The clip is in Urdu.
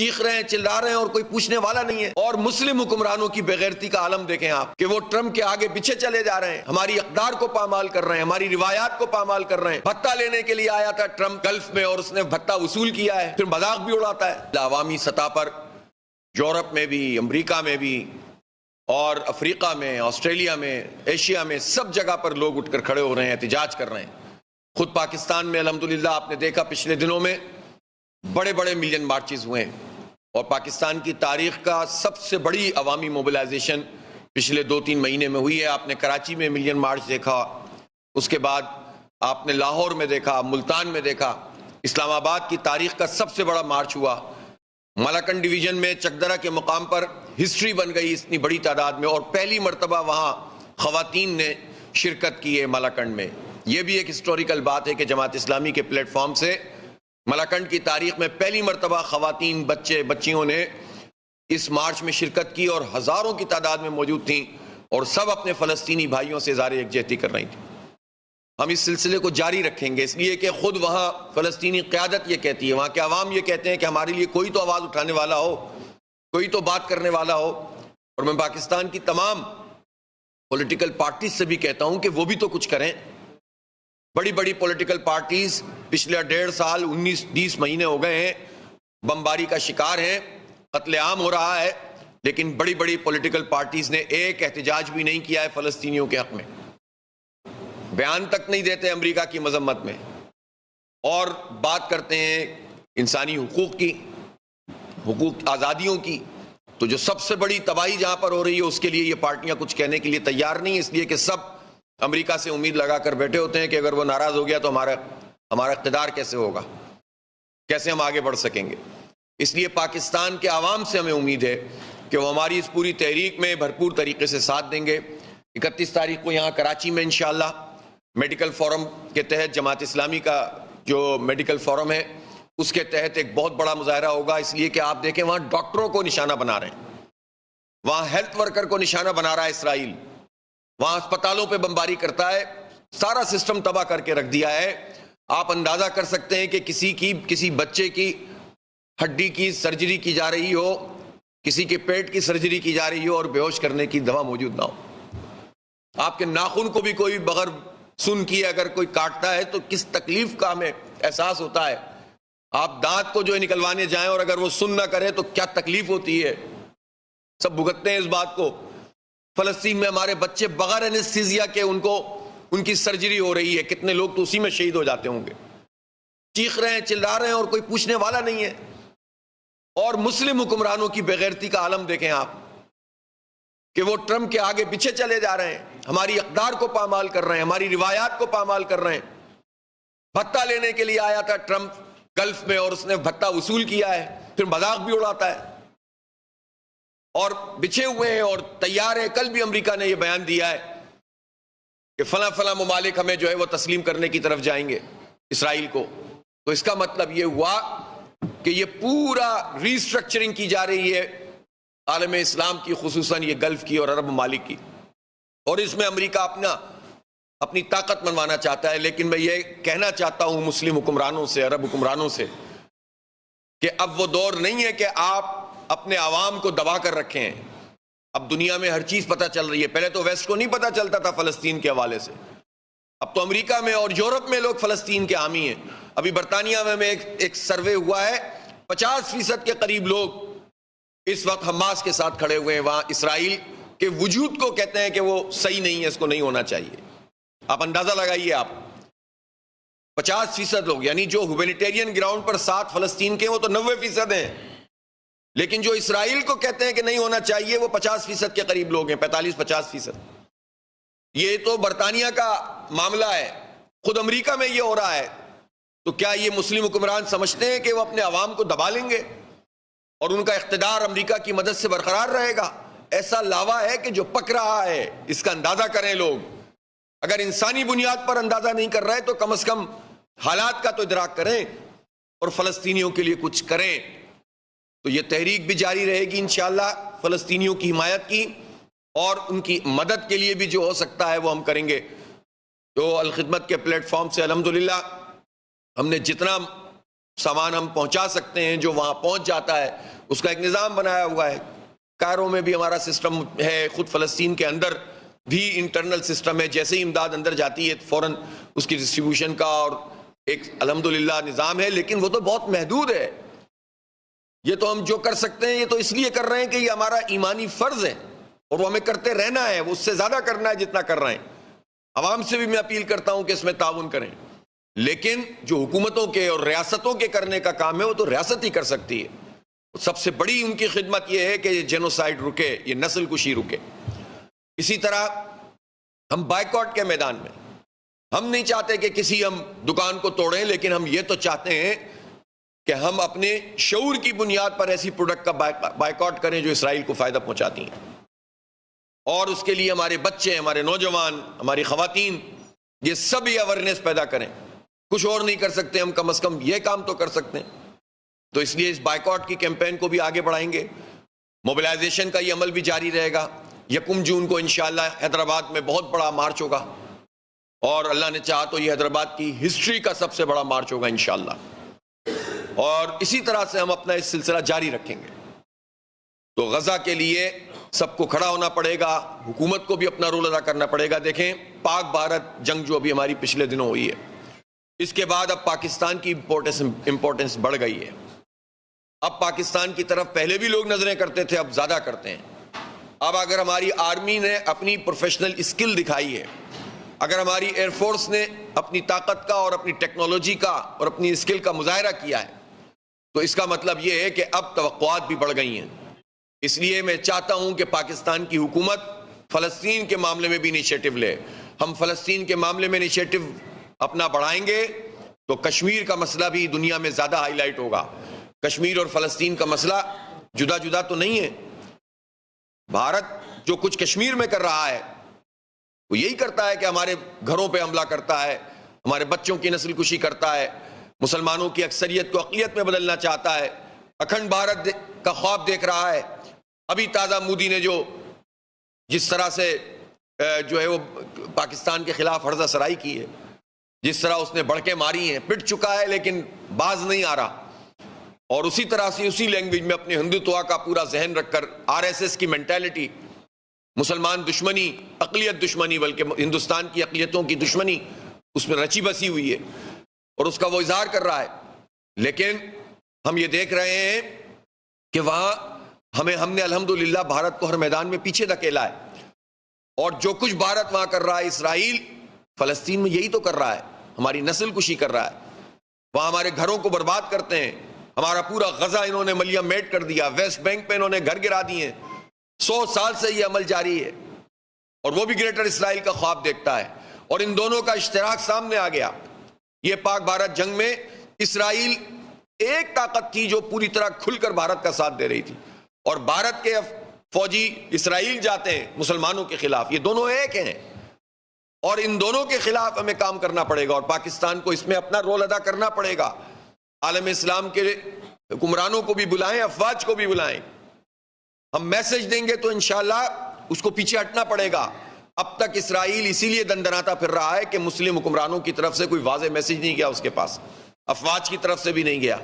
چیخ رہے ہیں، چلا رہے ہیں اور کوئی پوچھنے والا نہیں ہے۔ اور مسلم حکمرانوں کی بے غیرتی کا عالم دیکھیں آپ کہ وہ ٹرمپ کے آگے پیچھے چلے جا رہے ہیں، ہماری اقدار کو پامال کر رہے ہیں، ہماری روایات کو پامال کر رہے ہیں۔ بھتہ لینے کے لیے آیا تھا ٹرمپ گلف میں اور اس نے بھتہ وصول کیا ہے، پھر مذاق بھی اڑاتا ہے۔ عوامی سطح پر یورپ میں بھی، امریکہ میں بھی اور افریقہ میں، آسٹریلیا میں، ایشیا میں، سب جگہ پر لوگ اٹھ کر کھڑے ہو رہے ہیں، احتجاج کر رہے ہیں۔ خود پاکستان میں الحمدللہ آپ نے دیکھا پچھلے دنوں میں بڑے بڑے ملین مارچز ہوئے ہیں، اور پاکستان کی تاریخ کا سب سے بڑی عوامی موبلائزیشن پچھلے 2-3 مہینے میں ہوئی ہے۔ آپ نے کراچی میں ملین مارچ دیکھا، اس کے بعد آپ نے لاہور میں دیکھا، ملتان میں دیکھا، اسلام آباد کی تاریخ کا سب سے بڑا مارچ ہوا۔ مالاکنڈ ڈویژن میں چکدرہ کے مقام پر ہسٹری بن گئی اتنی بڑی تعداد میں، اور پہلی مرتبہ وہاں خواتین نے شرکت کی ہے مالاکنڈ میں۔ یہ بھی ایک ہسٹوریکل بات ہے کہ جماعت اسلامی کے پلیٹ فارم سے مالاکنڈ کی تاریخ میں پہلی مرتبہ خواتین، بچے، بچیوں نے اس مارچ میں شرکت کی اور ہزاروں کی تعداد میں موجود تھیں، اور سب اپنے فلسطینی بھائیوں سے اظہار یکجہتی کر رہی تھیں۔ ہم اس سلسلے کو جاری رکھیں گے، اس لیے کہ خود وہاں فلسطینی قیادت یہ کہتی ہے، وہاں کے عوام یہ کہتے ہیں کہ ہمارے لیے کوئی تو آواز اٹھانے والا ہو، کوئی تو بات کرنے والا ہو۔ اور میں پاکستان کی تمام پولیٹیکل پارٹیز سے بھی کہتا ہوں کہ وہ بھی تو کچھ کریں۔ بڑی بڑی پولیٹیکل پارٹیز پچھلے 1.5 سال 19-20 مہینے ہو گئے ہیں، بمباری کا شکار ہیں، قتل عام ہو رہا ہے، لیکن بڑی بڑی پولیٹیکل پارٹیز نے ایک احتجاج بھی نہیں کیا ہے فلسطینیوں کے حق میں، بیان تک نہیں دیتے امریکہ کی مذمت میں، اور بات کرتے ہیں انسانی حقوق کی، حقوق آزادیوں کی۔ تو جو سب سے بڑی تباہی جہاں پر ہو رہی ہے اس کے لیے یہ پارٹیاں کچھ کہنے کے لیے تیار نہیں، اس لیے کہ سب امریکہ سے امید لگا کر بیٹھے ہوتے ہیں کہ اگر وہ ناراض ہو گیا تو ہمارا اقتدار کیسے ہوگا، کیسے ہم آگے بڑھ سکیں گے۔ اس لیے پاکستان کے عوام سے ہمیں امید ہے کہ وہ ہماری اس پوری تحریک میں بھرپور طریقے سے ساتھ دیں گے۔ 31 تاریخ کو یہاں کراچی میں انشاءاللہ میڈیکل فورم کے تحت جماعت اسلامی کا جو میڈیکل فورم ہے اس کے تحت ایک بہت بڑا مظاہرہ ہوگا، اس لیے کہ آپ دیکھیں وہاں ڈاکٹروں کو نشانہ بنا رہے ہیں، وہاں ہیلتھ ورکر کو نشانہ بنا رہا ہے اسرائیل، وہاں اسپتالوں پہ بمباری کرتا ہے، سارا سسٹم تباہ کر کے رکھ دیا ہے۔ آپ اندازہ کر سکتے ہیں کہ کسی بچے کی ہڈی کی سرجری کی جا رہی ہو، کسی کے پیٹ کی سرجری کی جا رہی ہو اور بے ہوش کرنے کی دوا موجود نہ ہو۔ آپ کے ناخن کو بھی کوئی بغیر سن کیے اگر کوئی کاٹتا ہے تو کس تکلیف کا ہمیں احساس ہوتا ہے۔ آپ دانت کو جو نکلوانے جائیں اور اگر وہ سن نہ کرے تو کیا تکلیف ہوتی ہے، سب بھگتتے ہیں اس بات کو۔ فلسطین میں ہمارے بچے بغیر انیستھیزیا کے ان کی سرجری ہو رہی ہے، کتنے لوگ تو اسی میں شہید ہو جاتے ہوں گے۔ چیخ رہے ہیں، چلا رہے ہیں اور کوئی پوچھنے والا نہیں ہے۔ اور مسلم حکمرانوں کی بے غیرتی کا عالم دیکھیں آپ کہ وہ ٹرمپ کے آگے پیچھے چلے جا رہے ہیں، ہماری اقدار کو پامال کر رہے ہیں، ہماری روایات کو پامال کر رہے ہیں۔ بھتہ لینے کے لیے آیا تھا ٹرمپ گلف میں اور اس نے بھتہ وصول کیا ہے، پھر مذاق بھی اڑاتا ہے، اور بچھے ہوئے ہیں اور تیار ہیں۔ کل بھی امریکہ نے یہ بیان دیا ہے کہ فلاں فلاں ممالک ہمیں جو ہے وہ تسلیم کرنے کی طرف جائیں گے اسرائیل کو۔ تو اس کا مطلب یہ ہوا کہ یہ پورا ریسٹرکچرنگ کی جا رہی ہے عالم اسلام کی، خصوصاً یہ گلف کی اور عرب ممالک کی، اور اس میں امریکہ اپنی طاقت منوانا چاہتا ہے۔ لیکن میں یہ کہنا چاہتا ہوں مسلم حکمرانوں سے، عرب حکمرانوں سے، کہ اب وہ دور نہیں ہے کہ آپ اپنے عوام کو دبا کر رکھیں۔ اب دنیا میں ہر چیز پتہ چل رہی ہے، پہلے تو ویسٹ کو نہیں پتہ چلتا تھا فلسطین کے حوالے سے، اب تو امریکہ میں اور یورپ میں لوگ فلسطین کے حامی ہیں۔ ابھی برطانیہ میں ایک سروے ہوا ہے، 50% کے قریب لوگ اس وقت حماس کے ساتھ کھڑے ہوئے ہیں، وہاں اسرائیل کے وجود کو کہتے ہیں کہ وہ صحیح نہیں ہے، اس کو نہیں ہونا چاہیے۔ آپ اندازہ لگائیے، آپ 50% لوگ، یعنی جو ہیومینیٹیرین گراؤنڈ پر 7 فلسطین کے وہ تو 90% ہیں، لیکن جو اسرائیل کو کہتے ہیں کہ نہیں ہونا چاہیے وہ 50% کے قریب لوگ ہیں، 45-50%۔ یہ تو برطانیہ کا معاملہ ہے، خود امریکہ میں یہ ہو رہا ہے۔ تو کیا یہ مسلم حکمران سمجھتے ہیں کہ وہ اپنے عوام کو دبا لیں گے اور ان کا اقتدار امریکہ کی مدد سے برقرار رہے گا؟ ایسا لاوا ہے کہ جو پک رہا ہے، اس کا اندازہ کریں لوگ۔ اگر انسانی بنیاد پر اندازہ نہیں کر رہے تو کم از کم حالات کا تو ادراک کریں اور فلسطینیوں کے لیے کچھ کریں۔ تو یہ تحریک بھی جاری رہے گی انشاءاللہ، فلسطینیوں کی حمایت کی اور ان کی مدد کے لیے بھی جو ہو سکتا ہے وہ ہم کریں گے۔ تو الخدمت کے پلیٹ فارم سے الحمدللہ ہم نے جتنا سامان ہم پہنچا سکتے ہیں جو وہاں پہنچ جاتا ہے، اس کا ایک نظام بنایا ہوا ہے۔ کائرو میں بھی ہمارا سسٹم ہے، خود فلسطین کے اندر بھی انٹرنل سسٹم ہے، جیسے ہی امداد اندر جاتی ہے فوراً اس کی ڈسٹریبیوشن کا اور ایک الحمدللہ نظام ہے، لیکن وہ تو بہت محدود ہے۔ یہ تو ہم جو کر سکتے ہیں یہ تو اس لیے کر رہے ہیں کہ یہ ہمارا ایمانی فرض ہے اور وہ ہمیں کرتے رہنا ہے، وہ اس سے زیادہ کرنا ہے جتنا کر رہے ہیں۔ عوام سے بھی میں اپیل کرتا ہوں کہ اس میں تعاون کریں، لیکن جو حکومتوں کے اور ریاستوں کے کرنے کا کام ہے وہ تو ریاست ہی کر سکتی ہے۔ سب سے بڑی ان کی خدمت یہ ہے کہ یہ جینوسائیڈ رکے، یہ نسل کشی رکے۔ اسی طرح ہم بائیکاٹ کے میدان میں، ہم نہیں چاہتے کہ کسی ہم دکان کو توڑیں، لیکن ہم یہ تو چاہتے ہیں کہ ہم اپنے شعور کی بنیاد پر ایسی پروڈکٹ کا بائیکاٹ کریں جو اسرائیل کو فائدہ پہنچاتی ہیں، اور اس کے لیے ہمارے بچے، ہمارے نوجوان، ہماری خواتین یہ سب یہ اویئرنیس پیدا کریں۔ کچھ اور نہیں کر سکتے ہم، کم از کم یہ کام تو کر سکتے ہیں۔ تو اس لیے اس بائیکاٹ کی کیمپین کو بھی آگے بڑھائیں گے، موبلائزیشن کا یہ عمل بھی جاری رہے گا۔ 1 جون کو انشاءاللہ حیدرآباد میں بہت بڑا مارچ ہوگا، اور اللہ نے چاہا تو یہ حیدرآباد کی ہسٹری کا سب سے بڑا مارچ ہوگا انشاءاللہ، اور اسی طرح سے ہم اپنا اس سلسلہ جاری رکھیں گے۔ تو غزہ کے لیے سب کو کھڑا ہونا پڑے گا، حکومت کو بھی اپنا رول ادا کرنا پڑے گا۔ دیکھیں پاک بھارت جنگ جو ابھی ہماری پچھلے دنوں ہوئی ہے، اس کے بعد اب پاکستان کی امپورٹنس بڑھ گئی ہے۔ اب پاکستان کی طرف پہلے بھی لوگ نظریں کرتے تھے، اب زیادہ کرتے ہیں۔ اب اگر ہماری آرمی نے اپنی پروفیشنل اسکل دکھائی ہے، اگر ہماری ایئر فورس نے اپنی طاقت کا اور اپنی ٹیکنالوجی کا اور اپنی اسکل کا مظاہرہ کیا ہے، تو اس کا مطلب یہ ہے کہ اب توقعات بھی بڑھ گئی ہیں۔ اس لیے میں چاہتا ہوں کہ پاکستان کی حکومت فلسطین کے معاملے میں بھی انیشیٹو لے۔ ہم فلسطین کے معاملے میں انیشیٹو اپنا بڑھائیں گے تو کشمیر کا مسئلہ بھی دنیا میں زیادہ ہائی لائٹ ہوگا۔ کشمیر اور فلسطین کا مسئلہ جدا جدا تو نہیں ہے۔ بھارت جو کچھ کشمیر میں کر رہا ہے وہ یہی کرتا ہے کہ ہمارے گھروں پہ حملہ کرتا ہے، ہمارے بچوں کی نسل کشی کرتا ہے، مسلمانوں کی اکثریت کو اقلیت میں بدلنا چاہتا ہے، اکھنڈ بھارت کا خواب دیکھ رہا ہے۔ ابھی تازہ مودی نے جو جس طرح سے جو ہے وہ پاکستان کے خلاف ہرزہ سرائی کی ہے، جس طرح اس نے بڑکیں ماری ہیں، پٹ چکا ہے لیکن باز نہیں آ رہا، اور اسی طرح سے اسی لینگویج میں اپنے ہندوتوا کا پورا ذہن رکھ کر RSS کی مینٹیلٹی، مسلمان دشمنی، اقلیت دشمنی، بلکہ ہندوستان کی اقلیتوں کی دشمنی اس میں رچی بسی ہوئی ہے اور اس کا وہ اظہار کر رہا ہے۔ لیکن ہم یہ دیکھ رہے ہیں کہ وہاں ہم نے الحمدللہ بھارت کو ہر میدان میں پیچھے دھکیلا ہے، اور جو کچھ بھارت وہاں کر رہا ہے، اسرائیل فلسطین میں یہی تو کر رہا ہے، ہماری نسل کشی کر رہا ہے، وہاں ہمارے گھروں کو برباد کرتے ہیں۔ ہمارا پورا غزہ انہوں نے ملیا میٹ کر دیا، ویسٹ بینک پہ انہوں نے گھر گرا دیے ہیں۔ 100 سال سے یہ عمل جاری ہے، اور وہ بھی گریٹر اسرائیل کا خواب دیکھتا ہے، اور ان دونوں کا اشتراک سامنے آ گیا۔ یہ پاک بھارت جنگ میں اسرائیل ایک طاقت تھی جو پوری طرح کھل کر بھارت کا ساتھ دے رہی تھی، اور بھارت کے فوجی اسرائیل جاتے ہیں مسلمانوں کے خلاف، یہ دونوں ایک ہیں، اور ان دونوں کے خلاف ہمیں کام کرنا پڑے گا، اور پاکستان کو اس میں اپنا رول ادا کرنا پڑے گا۔ عالم اسلام کے حکمرانوں کو بھی بلائیں، افواج کو بھی بلائیں، ہم میسج دیں گے تو انشاءاللہ اس کو پیچھے ہٹنا پڑے گا۔ اب تک اسرائیل اسی لیے دندناتا پھر رہا ہے کہ مسلم حکمرانوں کی طرف سے کوئی واضح میسج نہیں گیا اس کے پاس، افواج کی طرف سے بھی نہیں گیا۔